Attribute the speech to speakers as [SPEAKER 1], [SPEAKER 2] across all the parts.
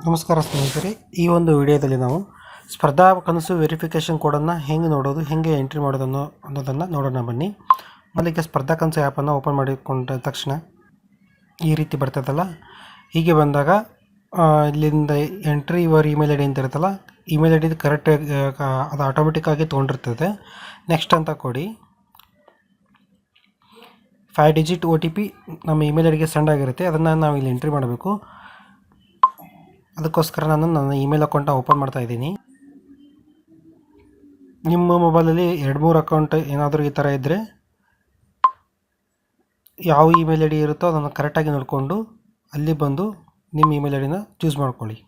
[SPEAKER 1] ನಮಸ್ಕಾರ ಸ್ನೇಹಿತರೆ, ಈ ಒಂದು ವಿಡಿಯೋದಲ್ಲಿ ನಾವು ಸ್ಪರ್ಧಾ ಕನಸು ವೆರಿಫಿಕೇಷನ್ ಕೋಡನ್ನು ಹೆಂಗೆ ನೋಡೋದು, ಹೆಂಗೆ ಎಂಟ್ರಿ ಮಾಡೋದು ಅನ್ನೋದನ್ನು ನೋಡೋಣ ಬನ್ನಿ. ಮೊದಲಿಗೆ ಸ್ಪರ್ಧಾ ಕನಸು ಆ್ಯಪನ್ನು ಓಪನ್ ಮಾಡಿಕೊಂಡ ತಕ್ಷಣ ಈ ರೀತಿ ಬರ್ತದಲ್ಲ. ಹೀಗೆ ಬಂದಾಗ ಇಲ್ಲಿಂದ entry your email I D ಅಂತ ಇರುತ್ತಲ್ಲ, ಇಮೇಲ್ ಐ ಡಿ ಕರೆಕ್ಟ್ ಅದು ಆಟೋಮೆಟಿಕ್ಕಾಗಿ ತೊಗೊಂಡಿರ್ತದೆ. ನೆಕ್ಸ್ಟ್ ಅಂತ ಕೊಡಿ. 5 ಡಿಜಿಟ್ OTP ನಮ್ಮ ಇಮೇಲ್ ಐ ಡಿಗೆ ಸೆಂಡ್ ಆಗಿರುತ್ತೆ. ಅದನ್ನು ನಾವು ಇಲ್ಲಿ ಎಂಟ್ರಿ ಮಾಡಬೇಕು. ಅದಕ್ಕೋಸ್ಕರ ನಾನು ನನ್ನ ಇಮೇಲ್ ಅಕೌಂಟನ್ನ ಓಪನ್ ಮಾಡ್ತಾ ಇದ್ದೀನಿ. ನಿಮ್ಮ ಮೊಬೈಲಲ್ಲಿ 2-3 ಅಕೌಂಟ್ ಏನಾದರೂ ಈ ಥರ ಇದ್ದರೆ, ಯಾವ ಇಮೇಲ್ ಐ ಡಿ ಇರುತ್ತೋ ಅದನ್ನು ಕರೆಕ್ಟಾಗಿ ನೋಡಿಕೊಂಡು ಅಲ್ಲಿ ಬಂದು ನಿಮ್ಮ ಇಮೇಲ್ ಐ ಡಿನ ಚೂಸ್ ಮಾಡ್ಕೊಳ್ಳಿ.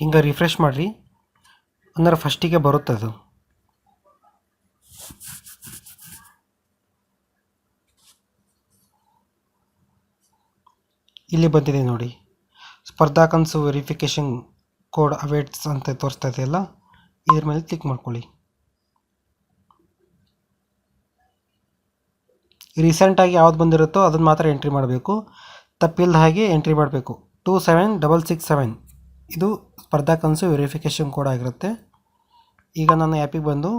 [SPEAKER 1] ಹಿಂಗೆ ರಿಫ್ರೆಶ್ ಮಾಡಿರಿ, ಅಂದರೆ ಫಸ್ಟಿಗೆ ಬರುತ್ತೆ ಅದು. ಇಲ್ಲಿ ಬಂದಿದೆ ನೋಡಿ, ಸ್ಪರ್ಧಾ ಕನಸು ವೆರಿಫಿಕೇಷನ್ ಕೋಡ್ ಅವೇಟ್ಸ್ ಅಂತ ತೋರಿಸ್ತಾ ಇದೆಯಲ್ಲ, ಇದ್ರ ಮೇಲೆ ಕ್ಲಿಕ್ ಮಾಡ್ಕೊಳ್ಳಿ. ರೀಸೆಂಟಾಗಿ ಯಾವ್ದು ಬಂದಿರುತ್ತೋ ಅದನ್ನು ಮಾತ್ರ ಎಂಟ್ರಿ ಮಾಡಬೇಕು, ತಪ್ಪಿಲ್ಲದ ಹಾಗೆ ಎಂಟ್ರಿ ಮಾಡಬೇಕು. 27667 ಇದು ಸ್ಪರ್ಧಾ ಕನಸು ವೆರಿಫಿಕೇಷನ್ ಕೋಡ್ ಆಗಿರುತ್ತೆ. ಈಗ ನಾನು ಆ್ಯಪಿಗೆ ಬಂದು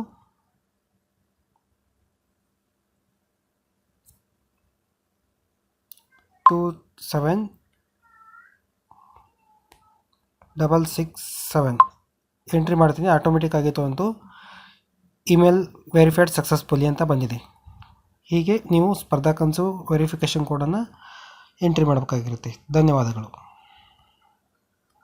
[SPEAKER 1] ಟೂ 7667 ಎಂಟ್ರಿ ಮಾಡ್ತೀನಿ. ಆಟೋಮೆಟಿಕ್ ಆಗಿತ್ತು ಅಂತೂ ಇಮೇಲ್ ವೆರಿಫೈಡ್ ಸಕ್ಸಸ್ಫುಲಿ ಅಂತ ಬಂದಿದೆ. ಹೀಗೆ ನೀವು ಸ್ಪರ್ಧಾ ಕನಸು ವೆರಿಫಿಕೇಷನ್ ಕೋಡನ್ನು ಎಂಟ್ರಿ ಮಾಡಬೇಕಾಗಿರುತ್ತೆ. ಧನ್ಯವಾದಗಳು.